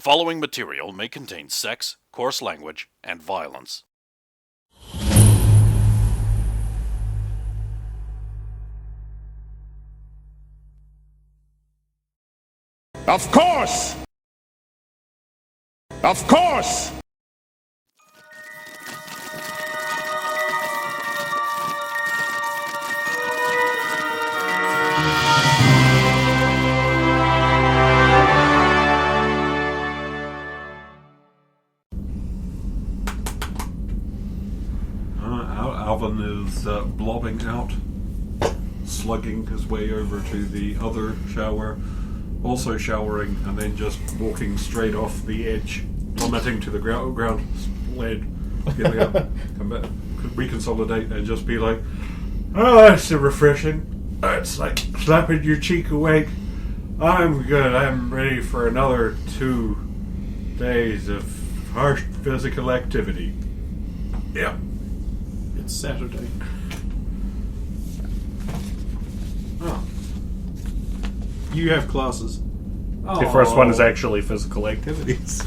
following material may contain sex, coarse language, and violence. Of course! Of course! Alvin is blobbing out, slugging his way over to the other shower, also showering, and then just walking straight off the edge, plummeting to the ground, sled, getting up, come back, reconsolidate, and just be like, "Oh, that's refreshing. It's like slapping your cheek awake. I'm good. I'm ready for another 2 days of harsh physical activity." Yep. It's Saturday. Oh. You have classes. The first one is actually physical activities.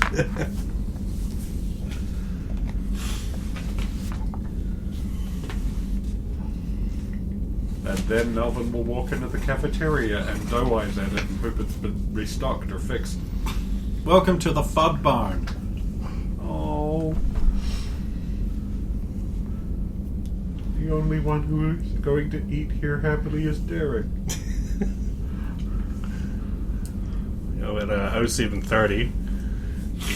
And then Alvin will walk into the cafeteria and doe eyes at it and hope it's been restocked or fixed. Welcome to the Fud Barn. Oh. The only one who is going to eat here happily is Derek. At 07:30,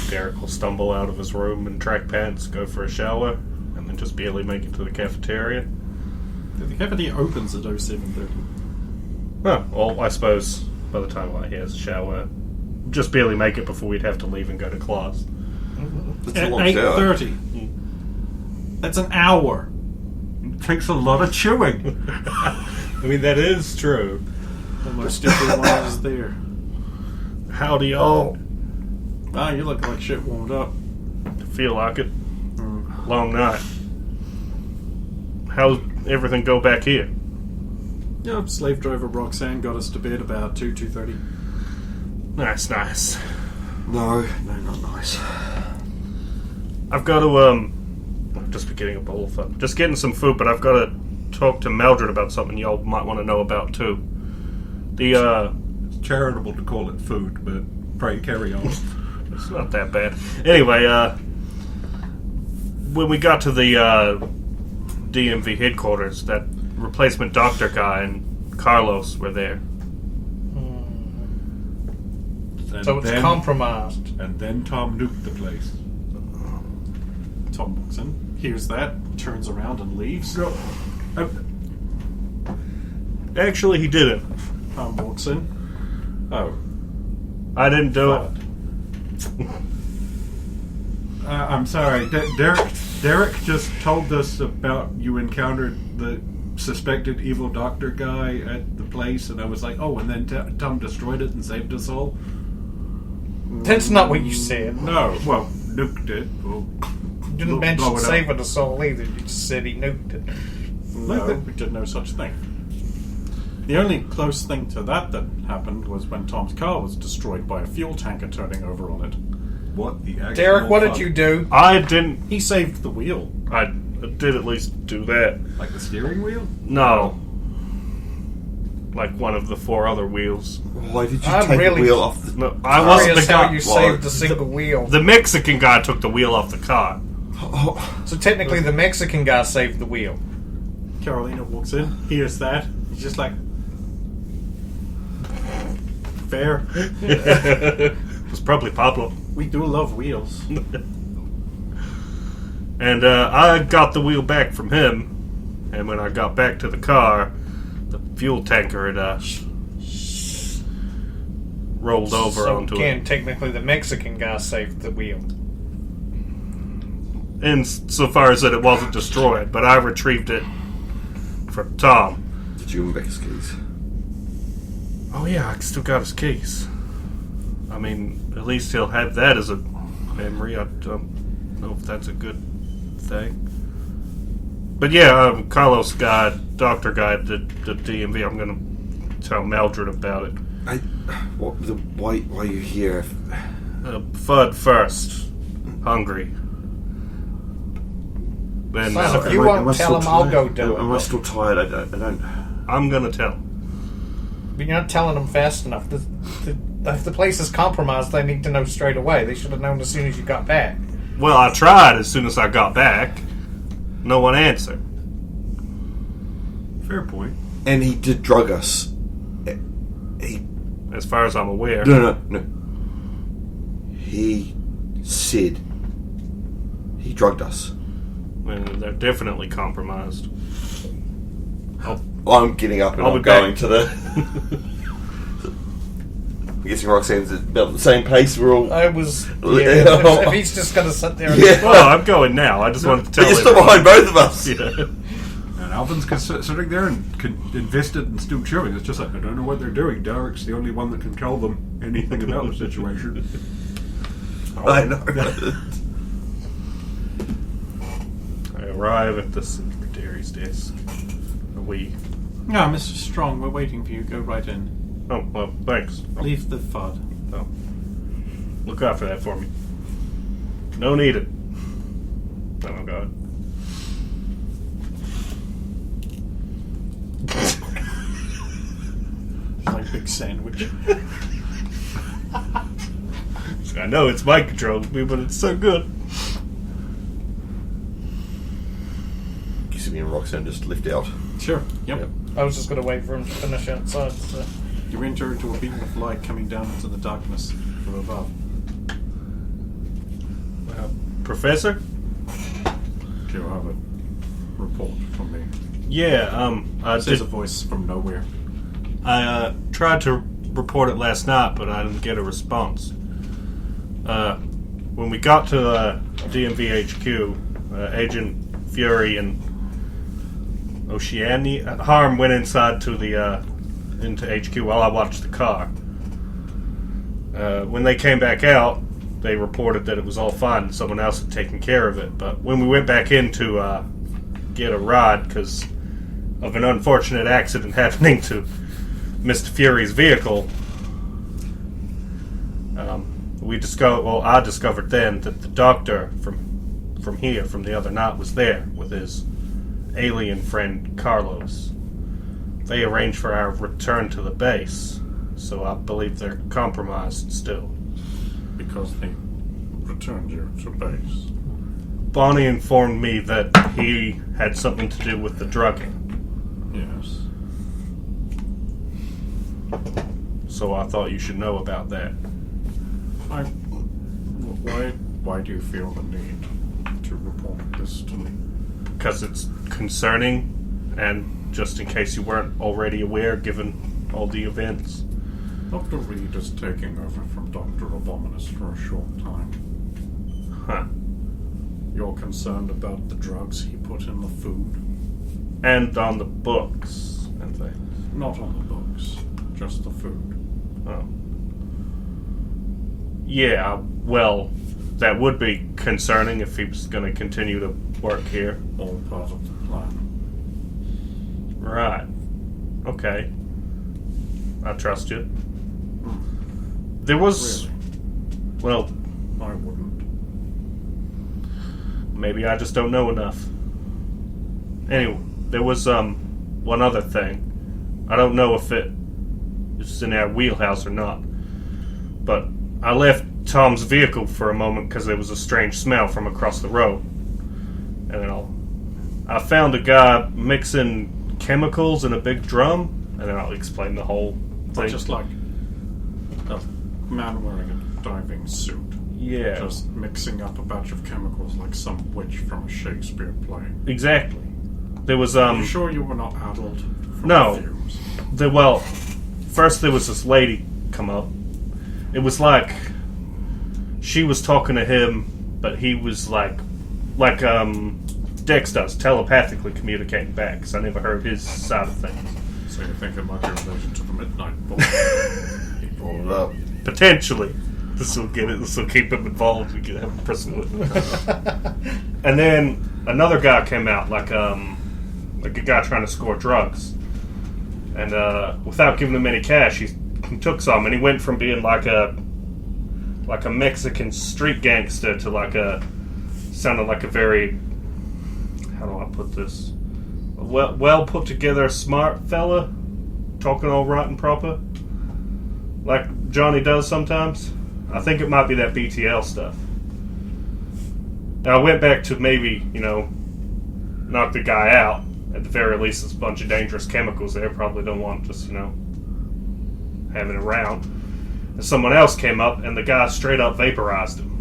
Derek will stumble out of his room in track pants, go for a shower, and then just barely make it to the cafeteria. The cafeteria opens at 07:30. Well, I suppose by the time he has a shower, just barely make it before we'd have to leave and go to class. That's At a long shower. 8:30. That's an hour. It takes a lot of chewing. I mean, that is true. Almost everyone is there. Howdy, y'all. Ah, you look like shit warmed up. Feel like it. Long night. How's everything go back here? Yeah, slave driver Roxanne got us to bed about 2:30. Nice. No, not nice. I've got to, just be getting a bowl of fun. Just getting some food, but I've got to talk to Mildred about something y'all might want to know about, too. It's charitable to call it food, but pray carry on. It's not that bad. Anyway, when we got to the DMV headquarters, that replacement doctor guy and Carlos were there. So it's compromised. And then Tom nuked the place. Tom walks in, hears that, turns around and leaves. No, Actually, he didn't. Tom walks in. Oh. I didn't do it. I'm sorry. Derek just told us about you encountered the suspected evil doctor guy at the place, and I was like, oh, and then Tom destroyed it and saved us all? That's not what you said. No, well, nuked it. Well, You didn't mention saving us all either. You just said he nuked it. No, we did no such thing. The only close thing to that happened was when Tom's car was destroyed by a fuel tanker turning over on it. What the actual Derek, what did fuck? you do? I didn't. He saved the wheel. I did at least do that. Like the steering wheel? No. Like one of the 4 other wheels. Why did you I'm take really the wheel off the... No, I wasn't the Curious how guy. you saved a single wheel. The Mexican guy took the wheel off the car. Oh, So technically the Mexican guy saved the wheel. Carolina walks in, hears that. He's just like... Fair. It was probably Pablo. We do love wheels. And I got the wheel back from him. And when I got back to the car, the fuel tanker had rolled over So onto again, it. technically the Mexican guy saved the wheel. Insofar as that it wasn't destroyed, but I retrieved it from Tom. did you and Becca's keys? Oh yeah, I still got his keys. I mean, at least he'll have that as a memory. I don't know if that's a good thing. But yeah, Carlos guy, doctor guy at the DMV, I'm going to tell Mildred about it. Why are you here? Fudd first. Hungry. Then So if you won't tell him, I'll go do Am I it. still tired? I don't. I'm gonna tell. But you're not telling them fast enough. If the place is compromised, they need to know straight away. They should have known as soon as you got back. Well, I tried as soon as I got back. No one answered. Fair point. And he did drug us. He As far as I'm aware. no. He said he drugged us. They're definitely compromised. I'm getting up and I'll I'm be back. going to the. I'm guessing Roxanne's at about the same pace. We're all. I was. If he's just going to sit there and Yeah. Well, I'm going now. I just wanted to tell But you're still everyone. behind both of us. Yeah. And Alvin's sitting there and invested and still chewing. It's just like, I don't know what they're doing. Derek's the only one that can tell them anything about the situation. I know. I arrive at the secretary's desk. No, Mr. Strong, we're waiting for you. Go right in. Oh, well, thanks. Leave the FUD. Oh. Look out for that for me. No need it. Oh, God. It's like a big sandwich. I know it's mind control with me, but it's so good. Guess me and Roxanne just lift out. Sure. Yep. I was just going to wait for him to finish outside. So. You enter into a beam of light coming down into the darkness from above. Professor? Do you have a report from me? Yeah, I There's did. a voice from nowhere. I tried to report it last night, but I didn't get a response. When we got to DMV HQ, Agent Fury and Oceania Harm went inside to the into HQ while I watched the car. When they came back out, they reported that it was all fine. Someone else had taken care of it. But when we went back in to get a ride because of an unfortunate accident happening to Mr. Fury's vehicle, I discovered then that the doctor from here, from the other night, was there with his alien friend Carlos. They arranged for our return to the base, so I believe they're compromised still. Because they returned you to base. Bonnie informed me that he had something to do with the drugging, Yes. so I thought you should know about that. Why do you feel the need to report this to me? Because it's concerning, and just in case you weren't already aware, given all the events. Dr. Reed is taking over from Dr. Abominus for a short time. Huh. You're concerned about the drugs he put in the food? And on the books and things. Not on the books, just the food. Oh. Yeah, well, that would be concerning if he was going to continue to work here. All part of the plan. Right. Okay. I trust you. There was... Really? Well, I wouldn't. maybe I just don't know enough. Anyway, there was one other thing. I don't know if it's in our wheelhouse or not, but I left Tom's vehicle for a moment because there was a strange smell from across the road. And then I found a guy mixing chemicals in a big drum, and then I'll explain the whole thing. Just like a man wearing a diving suit. Yeah. Just mixing up a batch of chemicals like some witch from a Shakespeare play. Exactly. There was Are you sure you were not addled from No. the fumes? First there was this lady come up. It was like she was talking to him, but he was like Dex does, telepathically communicating back, because I never heard his side of things. So you think it might be related to the Midnight Ball? He brought it up. Potentially. This will keep him involved. We can have a pursue it. And then another guy came out, like a guy trying to score drugs. And without giving him any cash, he took some, and he went from being like a like a Mexican street gangster to like a sounded like a very, how do I put this? A well put together, smart fella, talking all right and proper, like Johnny does sometimes. I think it might be that BTL stuff. Now I went back to maybe, knock the guy out. At the very least, there's a bunch of dangerous chemicals there. Probably don't want just, having it around. And someone else came up, and the guy straight up vaporized him.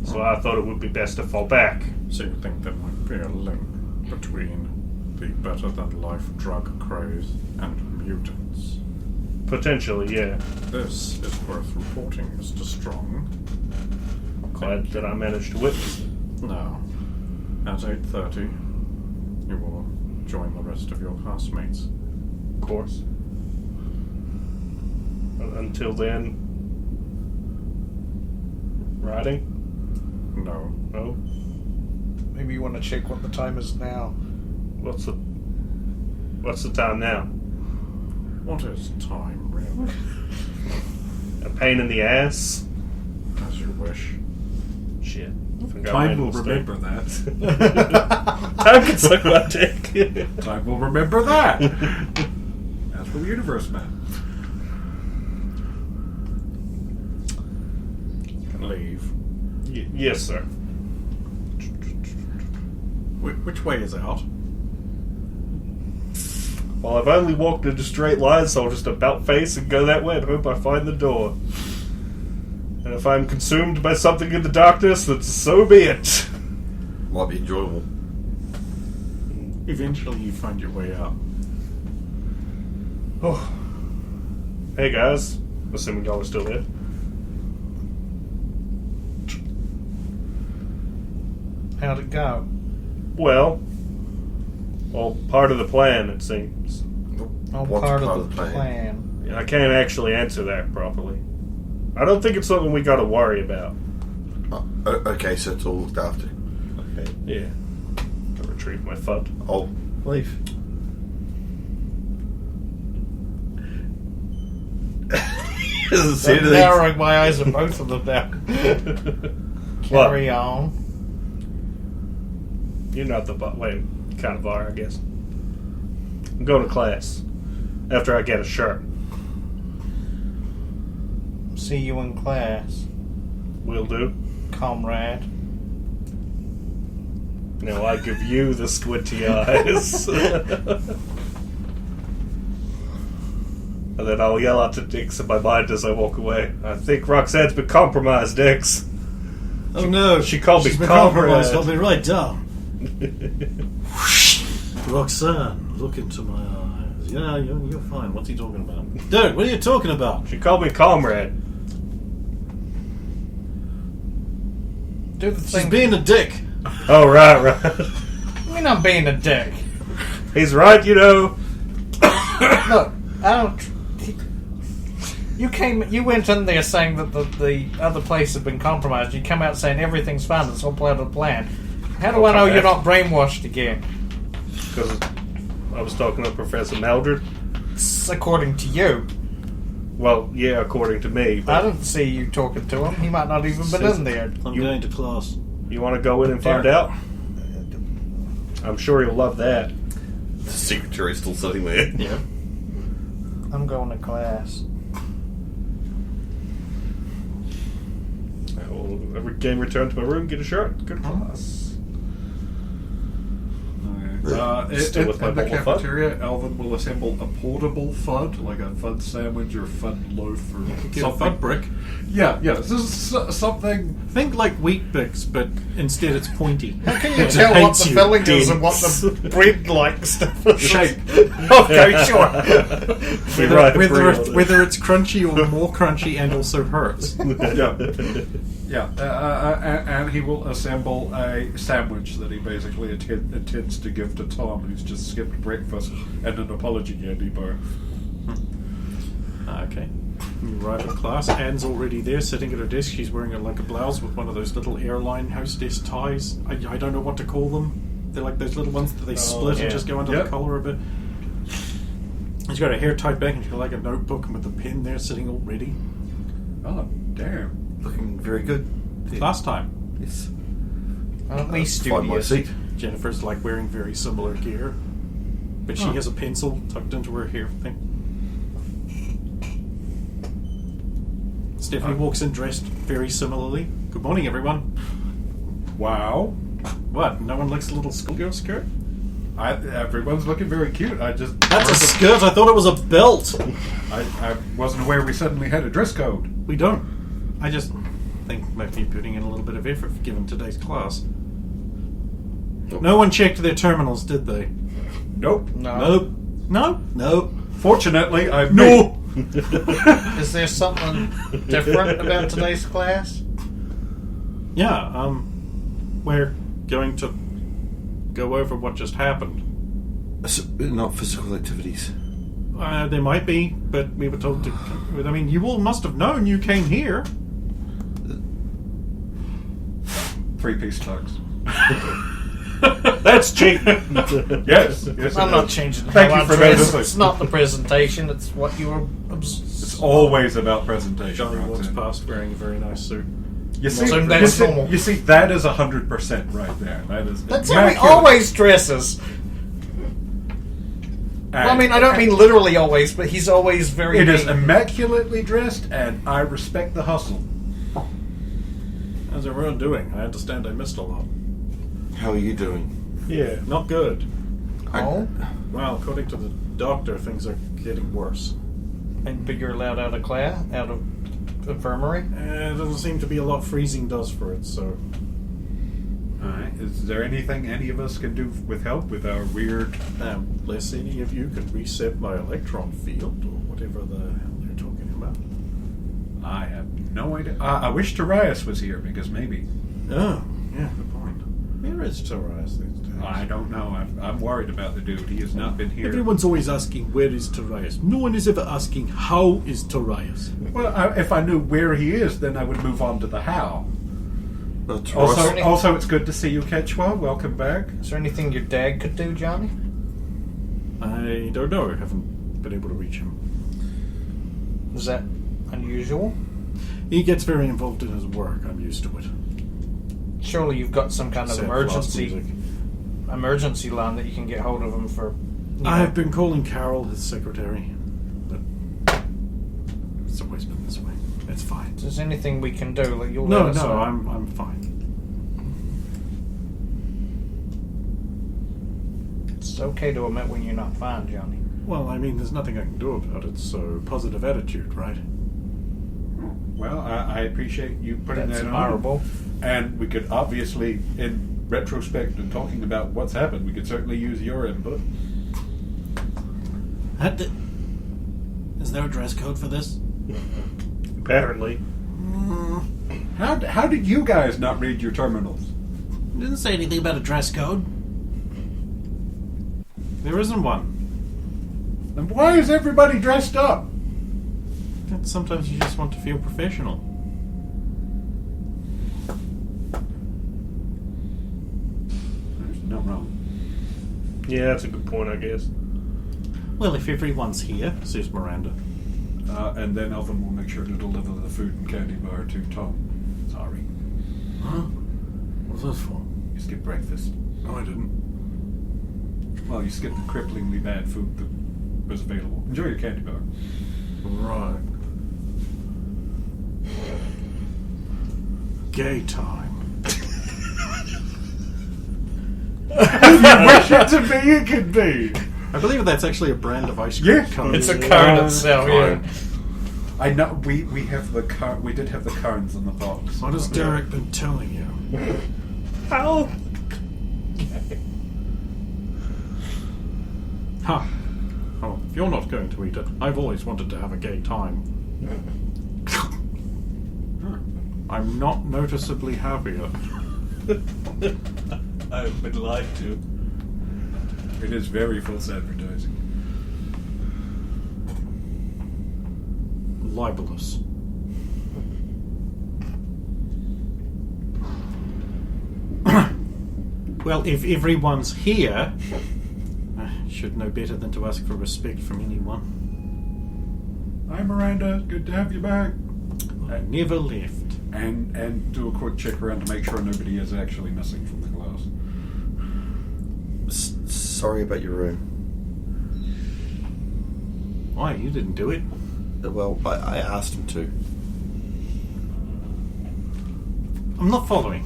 So I thought it would be best to fall back. So you think there might be a link between the better-than-life drug craze and mutants? Potentially, yeah. This is worth reporting, Mr. Strong. Glad that I managed to witness it. Now, at 8:30, you will join the rest of your classmates. Of course. Until then, riding? No. No. Maybe you want to check what the time is now. What's the time now? What is time, really? A pain in the ass? As you wish. Shit. I think I Time made a will mistake. remember that. Time can suck my dick. Time will remember that. That's for the universe, man. Leave. Yes, sir. Which way is out? Well, I've only walked in a straight line, so I'll just about face and go that way and hope I find the door. And if I'm consumed by something in the darkness, then so be it. Might be enjoyable. Eventually you find your way out. Oh. Hey guys, assuming y'all are still there. How'd it go? Well, part of the plan, it seems. All What's part of the plan. I can't actually answer that properly. I don't think it's something we gotta worry about. Okay, so it's all looked after. Okay. Yeah. I retrieve my FUD. I'll leave. I'm narrowing my eyes at both of them now. Carry on. You're not the wait, kind of are, I guess. I'm going to class. After I get a shirt. See you in class, Will do. comrade. Now I give you the squinty eyes. And then I'll yell out to Dix in my mind as I walk away. I think Roxanne's been compromised, Dix. Oh no, She called me she's been comrade. compromised. I'll be right down. Roxanne, look into my eyes. Yeah, you're fine. What's he talking about? Dude, what are you talking about? She called me comrade. Do the She's thing. being a dick. Oh, right. I mean, I'm being a dick. He's right, Look, I don't. You went in there saying that the other place had been compromised. You come out saying everything's fine. It's all part of the plan. How do I know you're not brainwashed again? Because I was talking to Professor Maldred. It's according to you. Well, yeah, according to me. I didn't see you talking to him. He might not even been in there. I'm going to class. You want to go in and find out? I'm sure you'll love that. The secretary's still sitting there. Yeah. I'm going to class. I will again return to my room, get a shirt, good class. Still with my in the bowl of FUD? cafeteria, Alvin will assemble a portable FUD, like a FUD sandwich or FUD loaf or Get a something. FUD brick. Yeah, this is something. Think like Wheat Bix, but instead it's pointy. How can you tell what the you filling is and what dense. the bread-like stuff is? Shape. Okay, sure. Whether it's crunchy or more crunchy and also hurts. And he will assemble a sandwich that he basically intends to give to Tom, who's just skipped breakfast, and an apology candy bar. Okay. You arrive at class. Anne's already there, sitting at her desk. She's wearing a blouse with one of those little airline hostess ties. I don't know what to call them. They're like those little ones that they split yeah. and just go under the collar a bit. She's got her hair tied back and she's got like a notebook with a pen there sitting all ready. Oh, damn. Looking very good. Last time, Yes. Aren't we Find my studious? seat. Jennifer's like wearing very similar gear, but she has a pencil tucked into her hair thing. Stephanie walks in dressed very similarly. Good morning, everyone. Wow. What? No one likes a little schoolgirl skirt? Everyone's looking very cute. That's a skirt. I thought it was a belt. I wasn't aware we suddenly had a dress code. We don't. I just think might be putting in a little bit of effort given today's class. No one checked their terminals, did they? Nope. No. Nope. No? Nope. Fortunately, I've No! Is there something different about today's class? Yeah, we're going to go over what just happened. Not physical activities. There might be, but we were told to... I mean, you all must have known you came here. 3-piece tux. That's cheap. Yes. I'm not changing Thank how you I for dress. noticing. It's not the presentation, it's what you were... It's always about presentation. Johnny walks Roxanne. past wearing a very nice suit. You see, So that's you normal. see, you see, that is 100% right there. That is. That's how he immaculate. always dresses. Well, I mean, I don't mean literally always, but he's always very... It is neat. immaculately dressed, and I respect the hustle. How's everyone doing? I understand I missed a lot. How are you doing? Yeah, not good. Oh? Well, according to the doctor, things are getting worse. But you're allowed out of class? Out of infirmary? It doesn't seem to be a lot freezing does for it, so... Alright, is there anything any of us can do with help with our weird... Unless any of you could reset my electron field, or whatever the hell they're talking about. I have no idea. I wish Tarius was here, because maybe... Oh, yeah, good point. Where is Tarius these days? I don't know. I'm worried about the dude. He has not been here. Everyone's always asking, where is Tarius? No one is ever asking, how is Tarius? Well, if I knew where he is, then I would move on to the how. Tarius. Also, it's good to see you, Quechua. Welcome back. Is there anything your dad could do, Johnny? I don't know. I haven't been able to reach him. Is that unusual? He gets very involved in his work. I'm used to it. Surely you've got some kind of Except blast music. emergency line that you can get hold of him for. I've been calling Carol, his secretary, but it's always been this way. It's fine. If there's anything we can do, like you'll No, let us know. I'm fine. It's okay to admit when you're not fine, Johnny. Well, I mean, there's nothing I can do about it, so positive attitude, right? Well, I appreciate you putting That's that admirable. on. And we could obviously, in retrospect and talking about what's happened, we could certainly use your input. Is there a dress code for this? Apparently. How did you guys not read your terminals? Didn't say anything about a dress code. There isn't one. And why is everybody dressed up? Sometimes you just want to feel professional. There's no wrong. Yeah, that's a good point, I guess. Well, if everyone's here, says Miranda. And then Elvin will make sure to deliver the food and candy bar to Tom. Sorry. Huh? What's this for? You skipped breakfast. No, I didn't. Well, you skipped the cripplingly bad food that was available. Enjoy your candy bar. Right. Gay time. Wish it to be, it could be. I believe that's actually a brand of ice cream Yeah. cone. It's a cone itself, yeah. I know we have the we did have the cones in the box. What has Derek been telling you? How? Huh. Oh, if you're not going to eat it, I've always wanted to have a gay time. I'm not noticeably happier. I would like to. It is very false advertising. Libelous. Well, if everyone's here, I should know better than to ask for respect from anyone. Hi, Miranda. Good to have you back. I never left. And do a quick check around to make sure nobody is actually missing from the class. Sorry about your room. Why? You didn't do it. Well, I asked him to. I'm not following.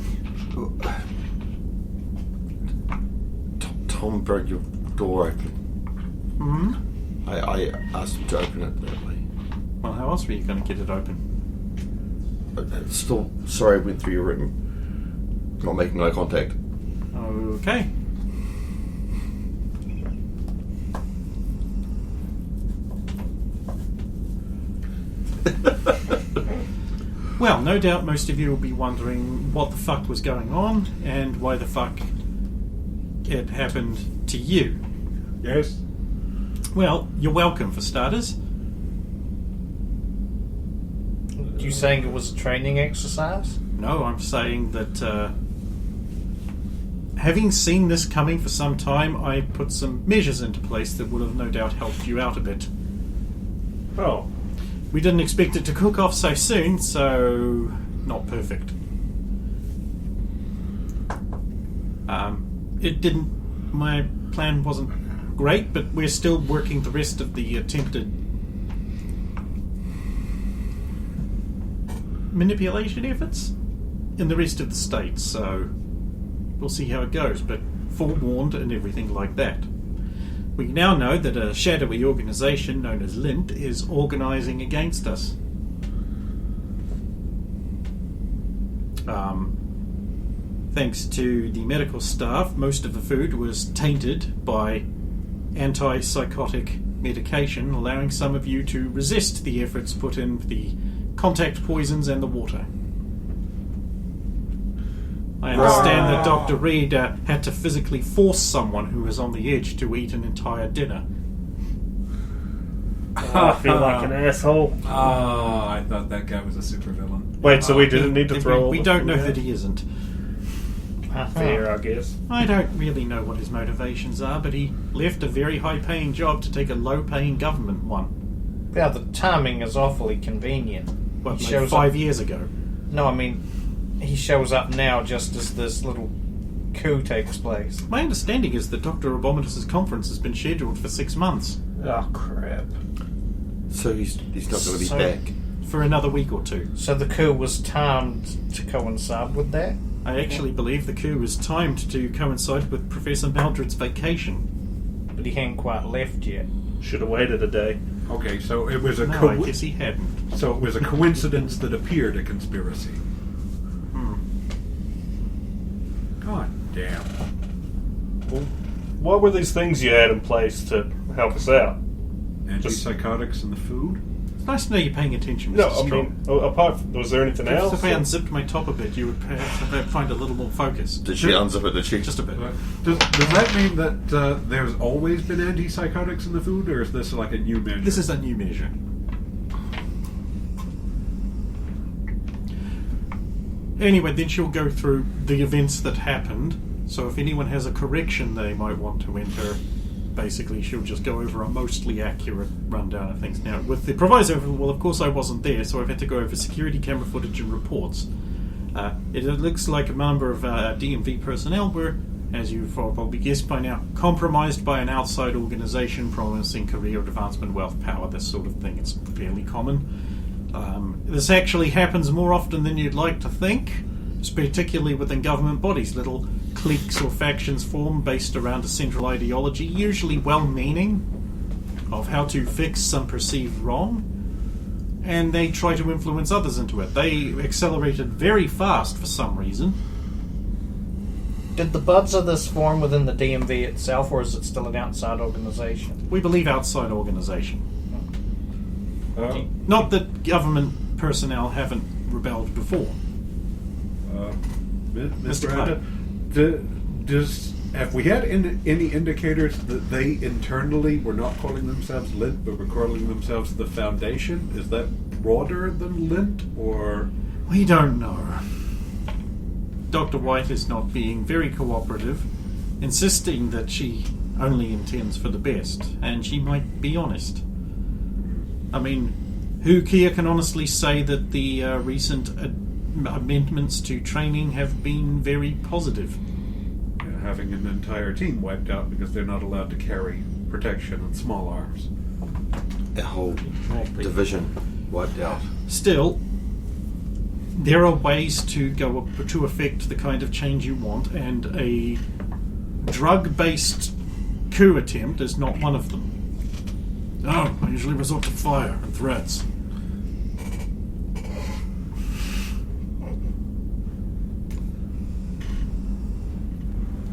Tom broke your door open. Hmm? I asked him to open it that way. Well, how else were you going to get it open? Still, sorry I went through your room. Not making eye contact. Okay. Well, no doubt most of you will be wondering what the fuck was going on and why the fuck it happened to you. Yes? Well, you're welcome for starters. You saying it was a training exercise? No, I'm saying that having seen this coming for some time, I put some measures into place that would have no doubt helped you out a bit. Oh, We didn't expect it to cook off so soon, so not perfect. It didn't. My plan wasn't great, but we're still working the rest of the attempted manipulation efforts in the rest of the state, so we'll see how it goes, but forewarned and everything like that. We now know that a shadowy organisation known as Lint is organising against us. Thanks to the medical staff, most of the food was tainted by antipsychotic medication, allowing some of you to resist the efforts put in for the contact poisons and the water. I understand that Dr. Reed had to physically force someone who was on the edge to eat an entire dinner. I feel like an asshole. I thought that guy was a supervillain. Wait, so we didn't need to throw. We don't know that he isn't. Fair, I guess. I don't really know what his motivations are, but he left a very high-paying job to take a low-paying government one. Yeah, the timing is awfully convenient. What, He like shows 5 up- years ago? No, I mean, he shows up now just as this little coup takes place. My understanding is that Dr. Abominus's conference has been scheduled for 6 months. Oh, crap. So he's not going to be So- back. For another week or two. So the coup was timed to coincide with that? I actually believe the coup was timed to coincide with Professor Maldred's vacation. But he hadn't quite left yet. Should have waited a day. Okay, so it was a No, I guess he hadn't. so it was a coincidence that appeared a conspiracy. God damn. What were these things you had in place to help us out? Antipsychotics in the food? It's nice to know you're paying attention, Mr. No, I Strong. mean, apart from, was there anything else? If I unzipped my top a bit, you would perhaps find a little more focus. Did she unzip it? Did she? Just a bit. Does that mean that there's always been antipsychotics in the food, or is this like a new measure? This is a new measure. Anyway, then she'll go through the events that happened. So if anyone has a correction they might want to enter, basically she'll just go over a mostly accurate rundown of things. Now, with the proviso, well, of course I wasn't there, so I've had to go over security camera footage and reports. It looks like a number of DMV personnel were, as you've probably guessed by now, compromised by an outside organisation promising career advancement, wealth, power, this sort of thing. It's fairly common. This actually happens more often than you'd like to think, particularly within government bodies. Little cliques or factions form based around a central ideology, usually well-meaning, of how to fix some perceived wrong, and they try to influence others into it. They accelerated very fast for some reason. Did the buds of this form within the DMV itself, or is it still an outside organisation? We believe outside organisation. Uh, Not that government personnel haven't rebelled before. Mr. Clay. Have we had any indicators that they internally were not calling themselves Lint, but were calling themselves the Foundation? Is that broader than Lint, or? We don't know. Dr. White is not being very cooperative, insisting that she only intends for the best, and she might be honest. I mean, who here can honestly say that the recent amendments to training have been very positive. Having an entire team wiped out because they're not allowed to carry protection and small arms. A whole division wiped out. Still, there are ways to go to effect the kind of change you want, and a drug-based coup attempt is not one of them. No, I usually resort to fire and threats.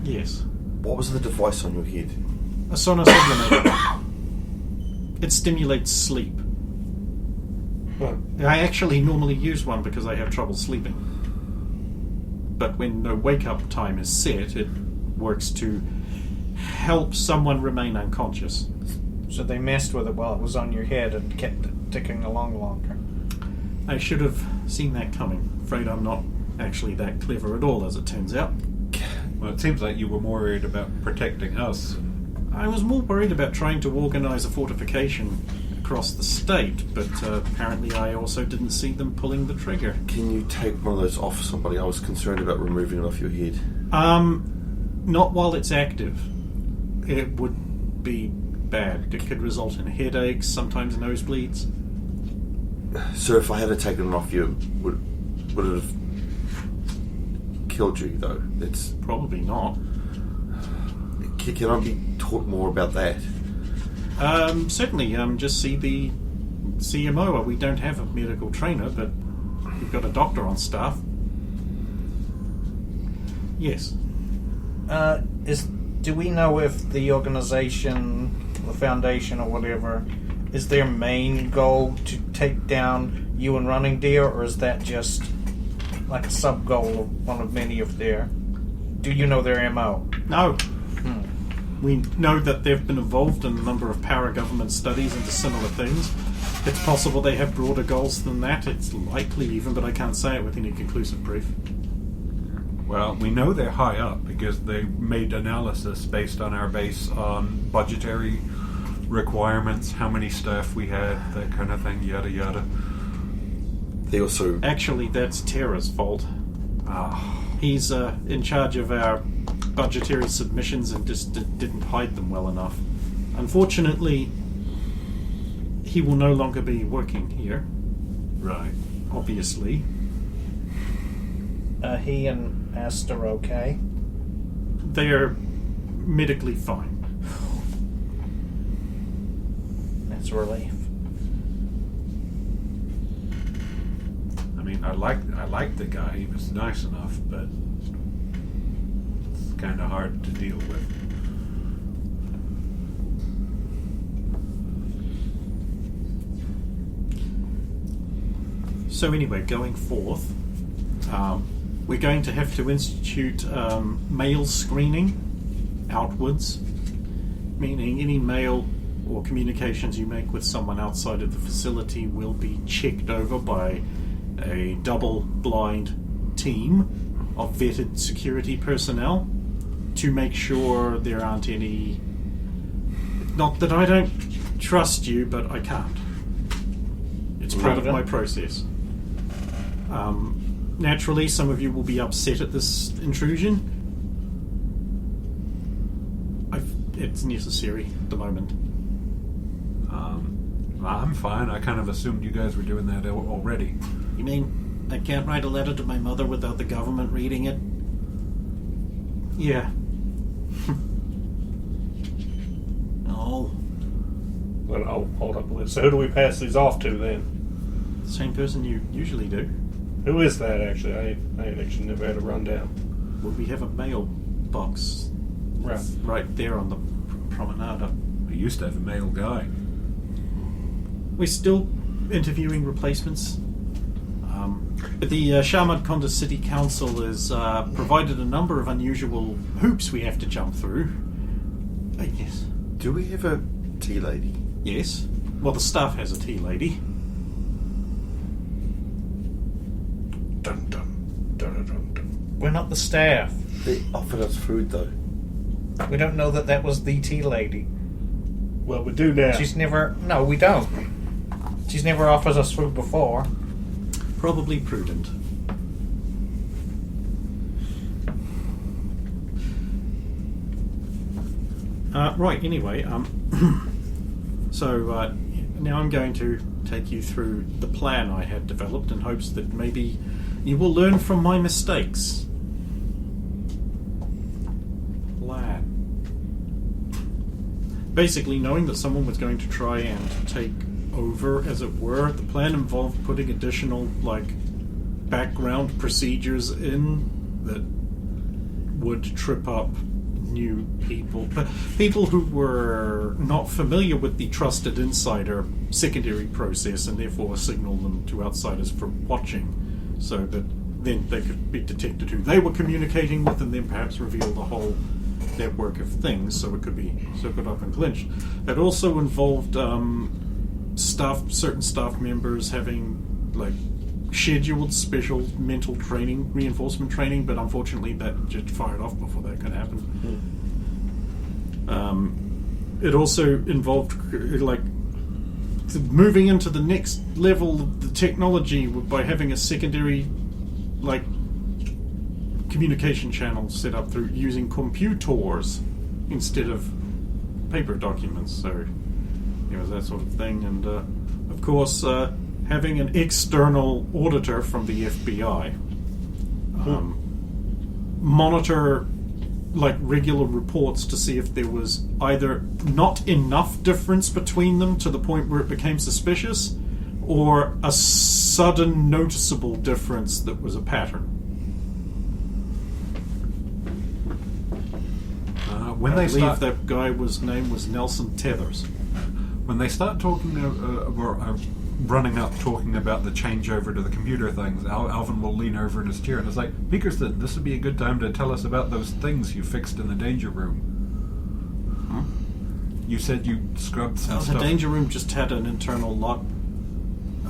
Yes. What was the device on your head? A sonar sublimator. It stimulates sleep. I actually normally use one because I have trouble sleeping. But when no wake-up time is set, it works to help someone remain unconscious. So they messed with it while it was on your head and kept it ticking along longer. I should have seen that coming. Afraid I'm not actually that clever at all, as it turns out. Well, it seems like you were more worried about protecting us. I was more worried about trying to organise a fortification across the state, but apparently I also didn't see them pulling the trigger. Can you take one of those off somebody? I was concerned about removing it off your head. Not while it's active. It would be bad. It could result in headaches, sometimes nosebleeds. So if I had taken it off you, would it have killed you, though? It's Probably not. Can I be taught more about that? Certainly. Just see the CMO. We don't have a medical trainer, but we've got a doctor on staff. Yes. Do we know if the organization, the foundation or whatever, is their main goal to take down you and Running Deer, or is that just like a sub-goal of one of many of their... Do you know their MO? No. We know that they've been involved in a number of para-government studies into similar things. It's possible they have broader goals than that. It's likely even, but I can't say it with any conclusive proof. Well, we know they're high up because they made analysis based on our base on budgetary requirements, how many staff we had, that kind of thing, yada yada. They also... Actually, that's Tara's fault. He's in charge of our budgetary submissions and just didn't hide them well enough. Unfortunately, he will no longer be working here. Right. Obviously. He and Aster okay? They're medically fine. That's a relief. I mean, I liked the guy. He was nice enough, but it's kind of hard to deal with. So anyway, going forth, we're going to have to institute mail screening outwards, meaning any mail or communications you make with someone outside of the facility will be checked over by a double-blind team of vetted security personnel to make sure there aren't any... Not that I don't trust you, but I can't. It's part of my process. Naturally, some of you will be upset at this intrusion. It's necessary at the moment. I'm fine. I kind of assumed you guys were doing that already. You mean I can't write a letter to my mother without the government reading it? Yeah. No. Well, I'll hold up a list. So who do we pass these off to then? Same person you usually do. Who is that, actually? I ain't actually never had a rundown. Well, we have a mailbox right there on the promenade. We used to have a male guy. We're still interviewing replacements. But the Sharmad Konda City Council has provided a number of unusual hoops we have to jump through. Yes. Do we have a tea lady? Yes. Well, the staff has a tea lady. Dun dun dun dun dun. We're not the staff. They offered us food, though. We don't know that was the tea lady. Well, we do now. She's never... No, we don't. She's never offered us food before. Probably prudent. Right, anyway, so now I'm going to take you through the plan I had developed in hopes that maybe you will learn from my mistakes. Plan. Basically, knowing that someone was going to try and take over, as it were, the plan involved putting additional, background procedures in that would trip up new people, people who were not familiar with the trusted insider secondary process, and therefore signal them to outsiders for watching, so that then they could be detected who they were communicating with, and then perhaps reveal the whole network of things, so it could be circled up and clinched. It also involved certain staff members having scheduled special mental training, reinforcement training, but unfortunately that just fired off before that could happen. It also involved moving into the next level of the technology by having a secondary communication channel set up through using computers instead of paper documents. So it was that sort of thing, and of course having an external auditor from the FBI monitor regular reports to see if there was either not enough difference between them to the point where it became suspicious, or a sudden noticeable difference that was a pattern. When I they believe start, that guy name was Nelson Tethers. when they start talking, running up talking about the changeover to the computer things, Alvin will lean over in his chair and is like, Bickerston, this would be a good time to tell us about those things you fixed in the danger room. You said you scrubbed some stuff. The danger room just had an internal lock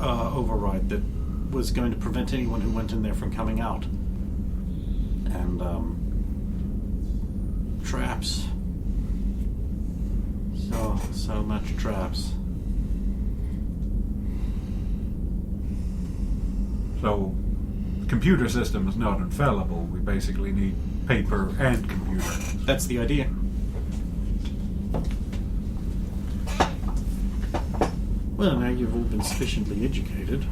override that was going to prevent anyone who went in there from coming out. And traps. So much traps. So, the computer system is not infallible. We basically need paper and computer. That's the idea. Well, now you've all been sufficiently educated.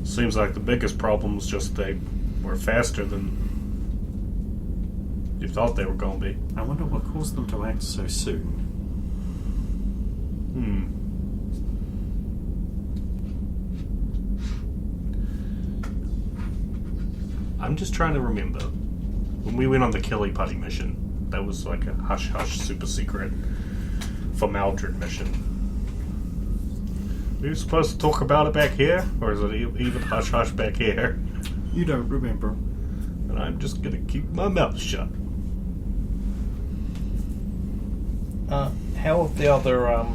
Seems like the biggest problem is just they were faster than you thought they were going to be. I wonder what caused them to act so soon. I'm just trying to remember when we went on the Killy Putty mission. That was like a hush-hush super secret for Maldred mission. Were you supposed to talk about it back here? Or is it even hush-hush back here? You don't remember. And I'm just going to keep my mouth shut. How have the other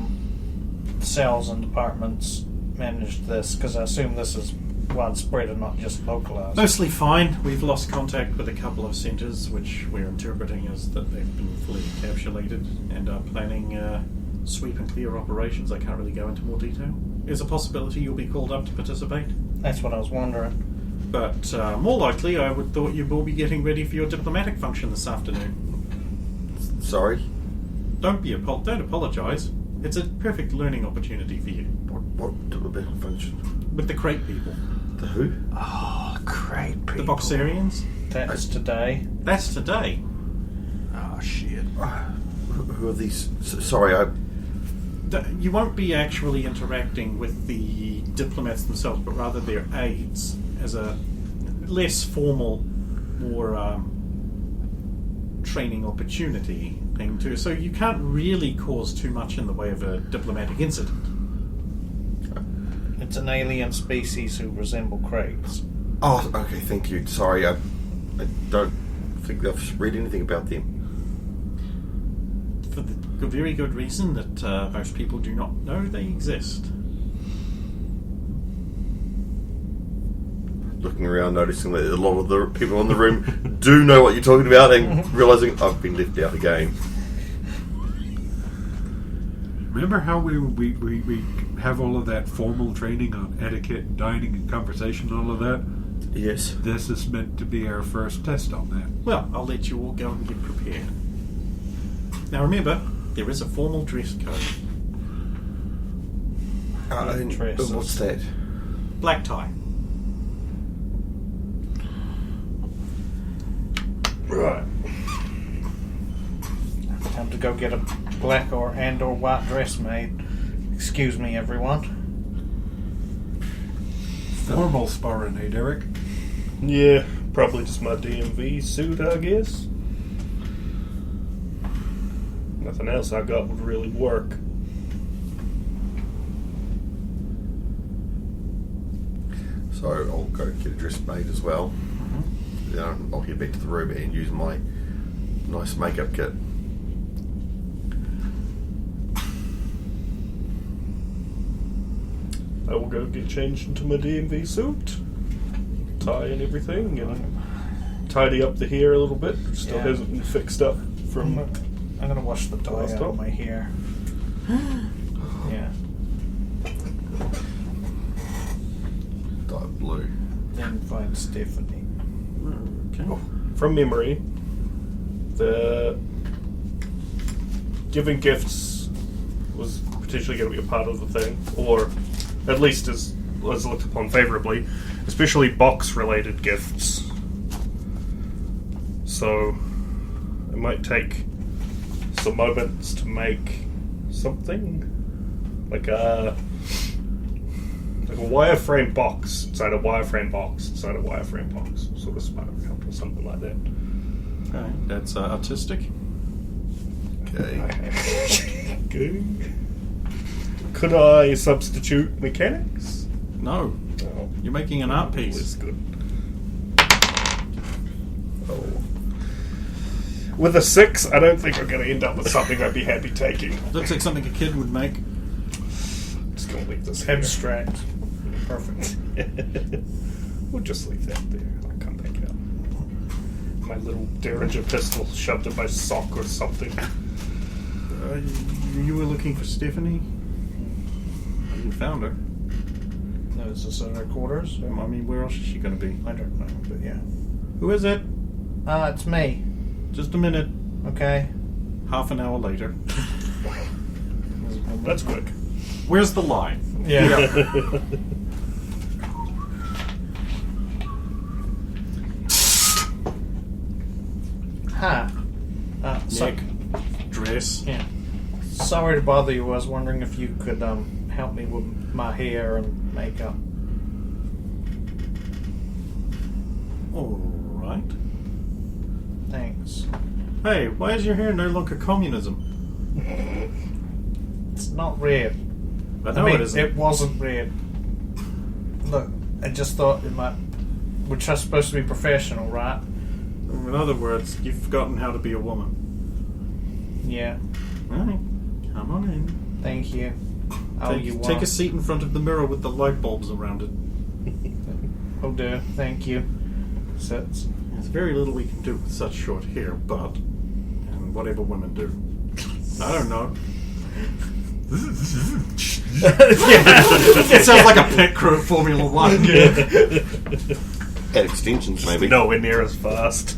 cells and departments managed this? Because I assume this is widespread and not just localized. Mostly fine. We've lost contact with a couple of centres, which we're interpreting as that they've been fully encapsulated and are planning sweep and clear operations. I can't really go into more detail. There's a possibility you'll be called up to participate. That's what I was wondering. But more likely, I would thought you will be getting ready for your diplomatic function this afternoon. Sorry? Don't apologise. It's a perfect learning opportunity for you. What diplomatic function? With the crate people. The who? Oh, great people. The Boxarians. That's today. That's today. Oh, shit. Who are these? Sorry, You won't be actually interacting with the diplomats themselves, but rather their aides, as a less formal, more training opportunity thing too. So you can't really cause too much in the way of a diplomatic incident. It's an alien species who resemble crates. Oh, okay, thank you. Sorry, I don't think I've read anything about them. For the very good reason that most people do not know they exist. Looking around, noticing that a lot of the people in the room do know what you're talking about, and realising I've been left out again. Remember how we have all of that formal training on etiquette and dining and conversation and all of that? Yes. This is meant to be our first test on that. Well, I'll let you all go and get prepared. Now remember, there is a formal dress code. What's that? Black tie. Right. Time to go get a black or white dress made. Excuse me, everyone. Formal sparring, eh, Derek? Yeah, probably just my DMV suit, I guess. Nothing else I got would really work. So I'll go get a dress made as well. Then I'll head back to the room and use my nice makeup kit. I will go get changed into my DMV suit, tie and everything, and tidy up the hair a little bit. It still hasn't been fixed up from. I'm gonna wash the dye Last out time? of my hair. Yeah. Dye blue. Then find Stephanie. Okay. From memory, the giving gifts was potentially going to be a part of the thing, or at least as looked upon favourably, especially box-related gifts. So it might take some moments to make something like a wireframe box inside a wireframe box inside a wireframe box, sort of spider account or something like that. Okay, that's artistic. Okay. Okay. Could I substitute mechanics? No, No. you're making an art That's piece. good. Oh. With a 6, I don't think I'm going to end up with something I'd be happy taking. Looks like something a kid would make. Just going to leave this here. Abstract. Perfect. We'll just leave that there. I'll come back out. My little Derringer pistol shoved in my sock or something. You were looking for Stephanie? I didn't found her. No, is this in her quarters? I mean, where else is she going to be? I don't know, but yeah. Who is it? It's me. Just a minute. Okay. Half an hour later. That's quick. Where's the line? Yeah. Hi. Nick. Dress. Yeah. Sorry to bother you. I was wondering if you could help me with my hair and makeup. All right. Thanks. Hey, why is your hair no longer communism? It's not red. I know it isn't. It wasn't red. Look, I just thought it might. Which is supposed to be professional, right? In other words, you've forgotten how to be a woman. Yeah. All right. Come on in. Thank you. Take a seat in front of the mirror with the light bulbs around it. Oh dear. Thank you. Sits. There's very little we can do with such short hair, but and whatever women do. I don't know. It sounds like a pit crew at Formula One. Add extensions, maybe. Nowhere near as fast.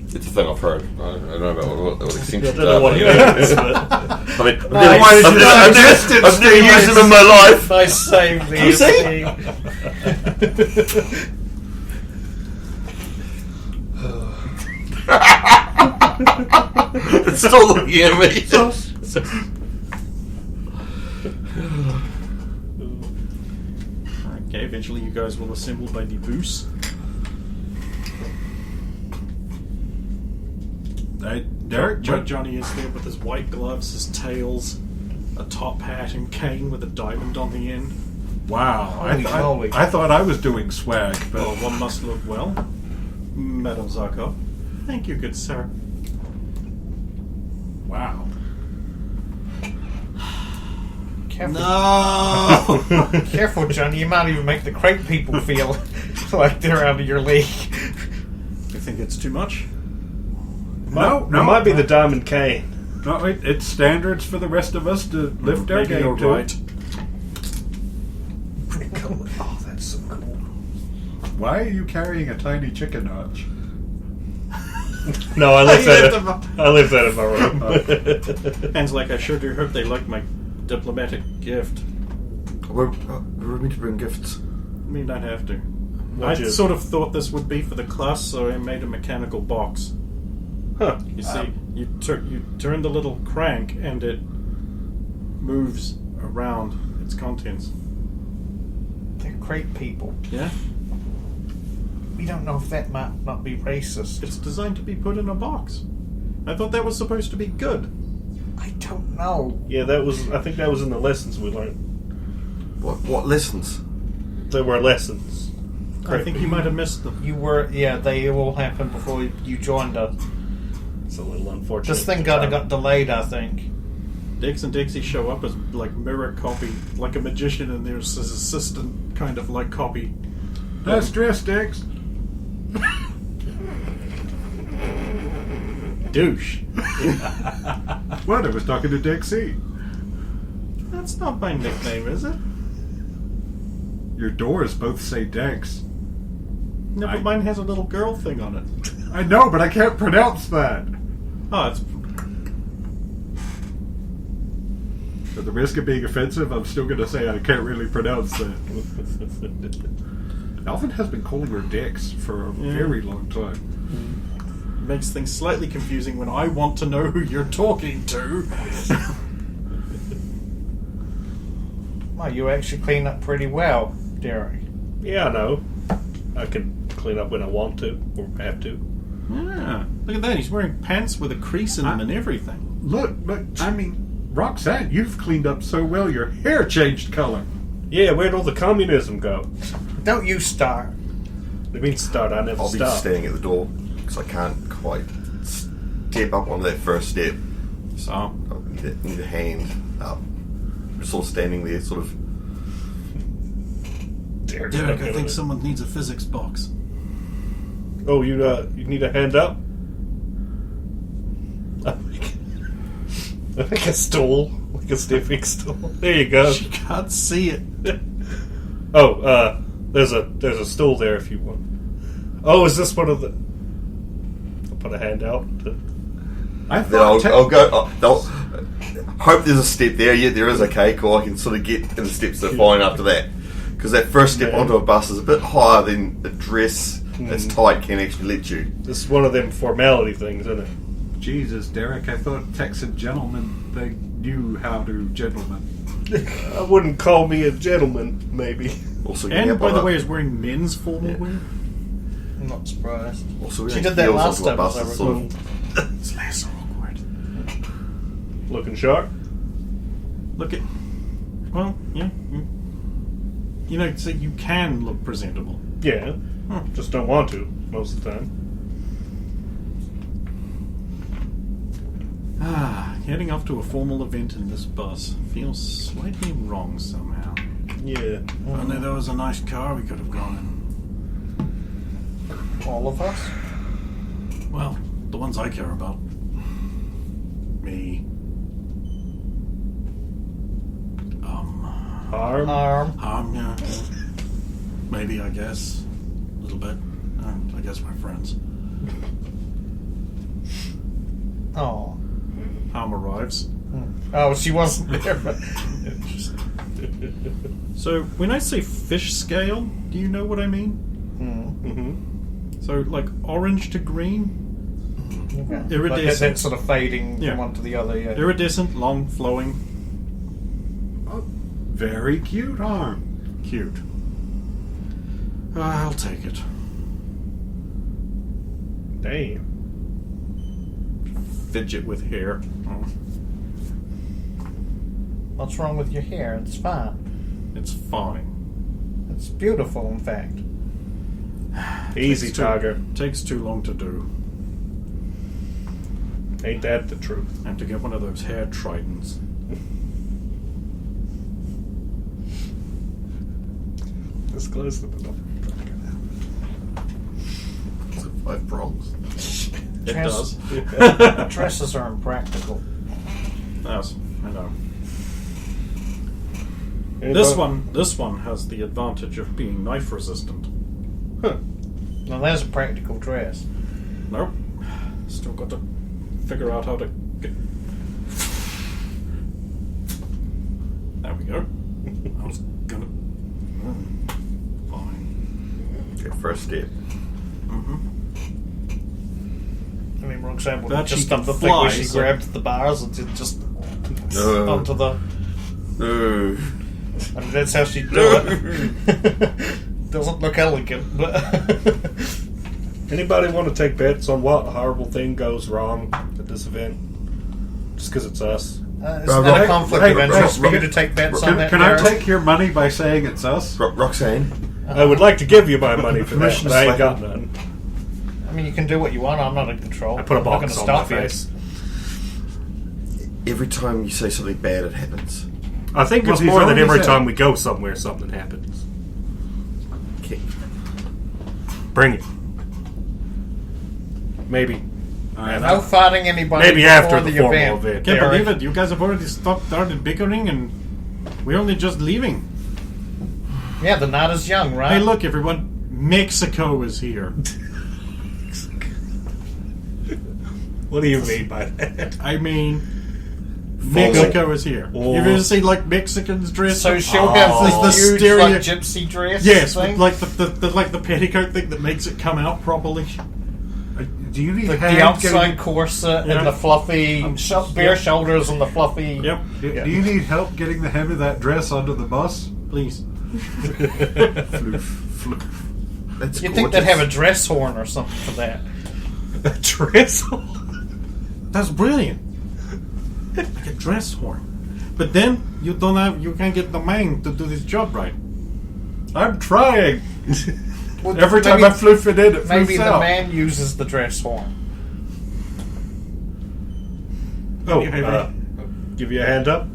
It's a thing I've heard. I don't know about what extensions I don't know what it is, but I mean, Nice. I've never used them in my life. Nice save there, Steve. It's still looking at me. Okay, eventually you guys will assemble by the booth. Derek, Johnny is there with his white gloves, his tails, a top hat and cane with a diamond on the end. wow. Holy moly. I thought I was doing swag, but Well, one must look well. Madam Zarkov. Thank you, good sir. wow. Careful. No! Careful, Johnny. You might even make the crate people feel like they're out of your league. You think it's too much? No, it might be the diamond cane. No, it's standards for the rest of us to lift our Maybe game you're to. right. Pretty cool. Oh, that's so cool. Why are you carrying a tiny chicken arch? No, I left left that in my room. Pan's like, I sure do hope they like my diplomatic gift. We're meant to bring gifts. We don't have to. I What'd you- sort of thought this would be for the class, so I made a mechanical box. Huh. You see, you turn the little crank, and it moves around its contents. They're great people. Yeah? We don't know if that might not be racist. It's designed to be put in a box. I thought that was supposed to be good. I don't know. Yeah, I think that was in the lessons we learned. What lessons? There were lessons. I think you might have missed them. You were, they all happened before you joined us. It's a little unfortunate. This thing got delayed, I think. Dix and Dixie show up as like mirror copy, like a magician, and there's his assistant kind of like copy. Nice dress, Dix. Douche. What? I was talking to Dixie. That's not my nickname, is it? Your doors both say Dex. No, but mine has a little girl thing on it. I know, but I can't pronounce that. Oh, it's... At the risk of being offensive, I'm still going to say I can't really pronounce that. Alvin has been calling her Dex for a very long time. makes things slightly confusing when I want to know who you're talking to. Well, you actually clean up pretty well, Derek. Yeah, I know. I can clean up when I want to or have to. Yeah, look at that. He's wearing pants with a crease in them and everything. Look, I mean, Roxanne, you've cleaned up so well, your hair changed color. Yeah, where'd all the communism go? Don't you start. I mean, start. I never I'll be stop. standing at the door because I can't quite step up on that first step. So Oh. I need a hand up. Just sort of standing there, sort of. Derek's Derek, not I doing think it. someone needs a physics box. Oh, you need a hand up? Like a stool, like a stepping stool. There you go. She can't see it. Oh, there's a stool there if you want. Oh, is this one of the? I'll put a hand out. I Then I'll thought go. I'll hope there's a step there. Yeah, there is. Okay, cool. I can sort of get in the steps that are fine after that. Because that first step onto a bus is a bit higher than a dress that's tight can actually let you. This is one of them formality things, isn't it? Jesus, Derek, I thought Texan gentlemen, they knew how to gentlemen. I wouldn't call me a gentleman, maybe. Also, And, by the way, is wearing men's formal wear. I'm not surprised. also She did that last time, as I Sort recall. of, It's less awkward. Looking sharp. Look at... Well, yeah. You know, so you can look presentable. Yeah, just don't want to most of the time. Heading off to a formal event in this bus feels slightly wrong somehow. Yeah. If only there was a nice car we could have gone in. All of us? Well, the ones I care about. Me. Harm. Yeah. Maybe, I guess. A little bit. I guess my friends. Oh. Harm arrives. Oh, she wasn't there. But So, when I say fish scale, do you know what I mean? Mm-hmm. So, like orange to green? okay. Iridescent. Like that sort of fading Yeah. from one to the other, yeah. Iridescent, long, flowing. Oh, very cute arm. Cute. I'll take it. Damn. Fidget with hair. Oh, What's wrong with your hair? It's fine. it's fine. It's beautiful, in fact. Easy, Tiger. Takes too long to do. Ain't that the truth? I have to get one of those hair tridents. This close to the door. 5 prongs. It does. Dresses are impractical. Yes, I know. Anybody- This one has the advantage of being knife resistant. Huh. Now, that's a practical dress. Nope. Still got to figure out how to get... There we go. I was gonna... Fine. Okay, first step. I mean, Roxanne would That just she done can the thing where fly, she so- grabbed the bars and just No. onto the... No. I mean, that's how she'd do it. Doesn't look elegant, but... Anybody want to take bets on what horrible thing goes wrong at this event? Just because it's us. Isn't that a conflict of interest for you to take bets on that, Can I Derek? take your money by saying it's us? Roxanne? I would like to give you my money for that, Permission but I ain't to got none. I mean, you can do what you want. I'm not in control. I put a I'm not box gonna on my stop you. face. Every time you say something bad, it happens. I think Well, it's he's more than already every said time it. we go somewhere, something happens. Okay. Bring it. Maybe. No fighting anybody Maybe before after the formal event. event. Can't Derek. believe it. You guys have already started bickering and we're only just leaving. Yeah, the night is young, right? Hey, look, everyone. Mexico is here. What do you mean by that? I mean, Mexico is here. Oh. You ever see like Mexicans dressed? So up? she'll have This this the huge stereo- like gypsy dress. Yes, thing? with, like the petticoat thing that makes it come out properly. Do you need the hand outside getting, corset Yeah. and the fluffy bare Yep. shoulders and the fluffy. Yep, do you need help getting the hem of that dress onto the bus? please. Floof, floof. That's You'd think they'd have a dress horn or something for that. A dress? That's brilliant. Like a dress horn. But then you can't get the man to do this job right. I'm trying. Well, Every time I floof it in, it maybe floofs the out. man uses the dress horn. Oh, Hey, give you a hand up?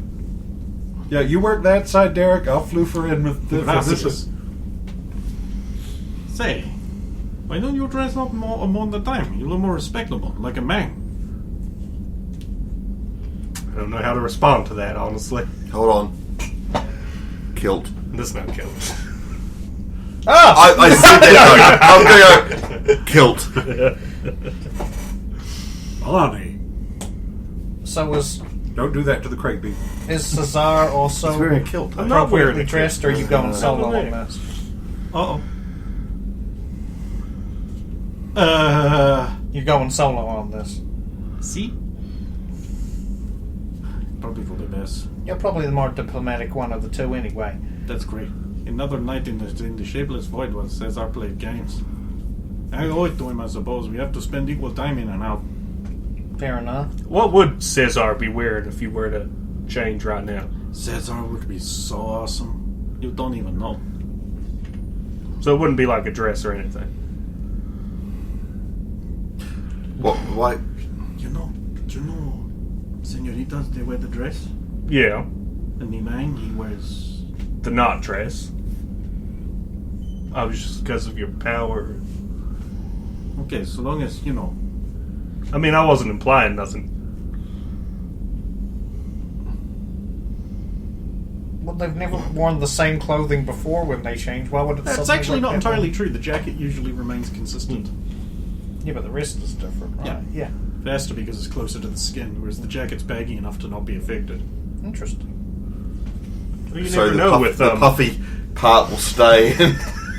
Yeah, you work that side, Derek. I'll floof her in with the Gracias. Say, why don't you dress up more the time? You look more respectable, like a man. I don't know how to respond to that, honestly. Hold on. Kilt. This is not killed. Ah! I said that. I'm going to go. Kilt. Alani. So Don't do that to the crate beef. is Cesar also He's wearing a kilt. I'm not wearing appropriately a dressed, or are you going solo no. on this? You're going solo on this. See? Probably for the best. You're probably the more diplomatic one of the two, anyway. That's great. Another night in the Shapeless Void was Cesar played games. I owe it to him, I suppose. We have to spend equal time in and out. Fair enough. What would Cesar be wearing if you were to change right now? Cesar would be so awesome. You don't even know. So it wouldn't be like a dress or anything. What? Why? Do you know, senoritas, they wear the dress? Yeah, And the man, he wears... the not dress. Just because of your power. Okay, so long as, I mean, I wasn't implying nothing. Well, they've never worn the same clothing before when they change. Why would it That's suddenly actually look not entirely different? true. The jacket usually remains consistent. Yeah, but the wrist is different, right? Yeah. It has to be because it's closer to the skin, whereas the jacket's baggy enough to not be affected. Interesting. Well, you So never the, know with the puffy part will stay.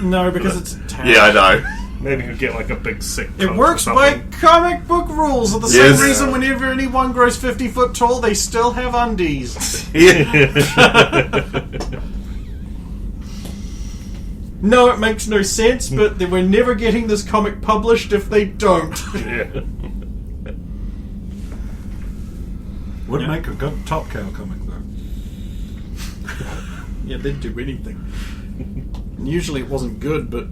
No, because it's attached. Yeah, I know. maybe you get like a big sick. It coat works or by something. comic book rules. The Yes. same reason whenever anyone grows 50 foot tall, they still have undies. Yeah. No, it makes no sense, but we're never getting this comic published if they don't. Yeah. Would Yeah. make a good Top Cow comic, though. Yeah, they'd do anything. Usually it wasn't good, but...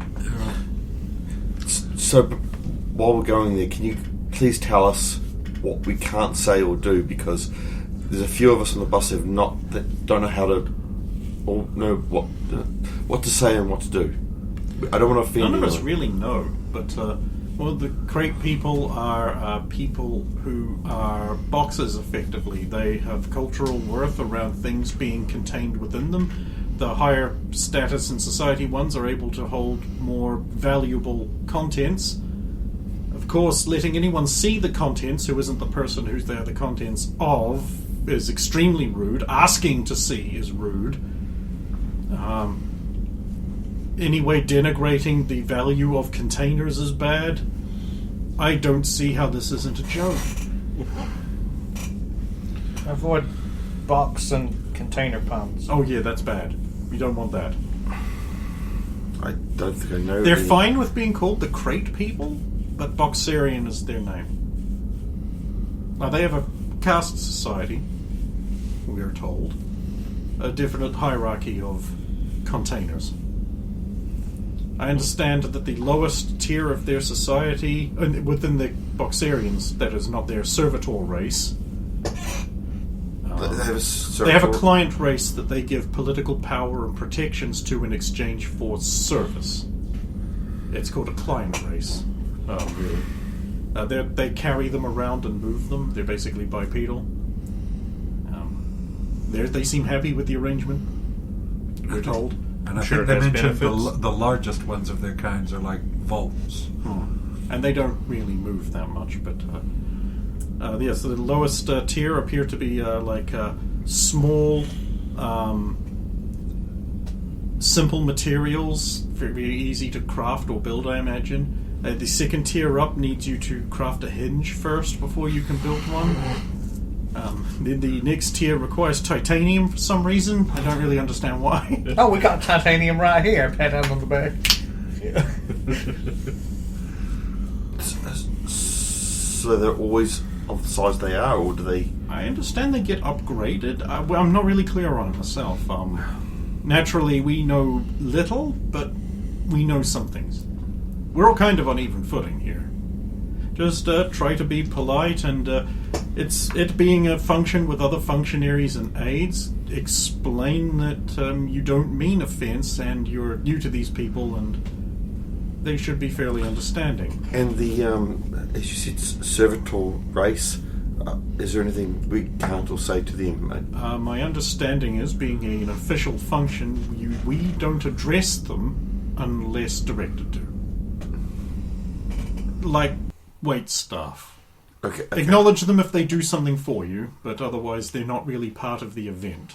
So, while we're going there, can you please tell us what we can't say or do? Because there's a few of us on the bus that don't know how to, or know what to say and what to do. I don't want to offend None of us anyone. really know, but the crate people are people who are boxes, effectively. They have cultural worth around things being contained within them. The higher status in society ones are able to hold more valuable contents. Of course, letting anyone see the contents who isn't the person who's there the contents of is extremely rude. Asking to see is rude. Anyway, denigrating the value of containers is bad. I don't see how this isn't a joke. Avoid box and container puns. Oh yeah, that's bad. We don't want that. I don't think I know. They're any- fine with being called the Crate People, but Boxarian is their name. Now, they have a caste society, we are told. A definite hierarchy of containers. I understand that the lowest tier of their society, within the Boxarians, that is not their servitor race, They they have a client race that they give political power and protections to in exchange for service. It's called a client race. Oh, really? They carry them around and move them. They're basically bipedal. They seem happy with the arrangement, we're told. And I Sure think it they has mentioned benefits. the largest ones of their kinds are like vaults. And they don't really move that much, but yes, the lowest tier appear to be small, simple materials, very easy to craft or build, I imagine. The second tier up needs you to craft a hinge first before you can build one. Then the next tier requires titanium for some reason. I don't really understand why. Oh, we got titanium right here. Pat out on the back. So they're always of the size they are, or do they? I understand they get upgraded. I'm not really clear on it myself. Naturally, we know little, but we know some things. We're all kind of on even footing here. Just try to be polite, and it being a function with other functionaries and aides, explain that you don't mean offense and you're new to these people, and they should be fairly understanding. And the as you said, servitor race. Is there anything we can't or say to them? My understanding is, being an official function, we don't address them unless directed to. Like wait staff. Okay. Acknowledge them if they do something for you, but otherwise they're not really part of the event.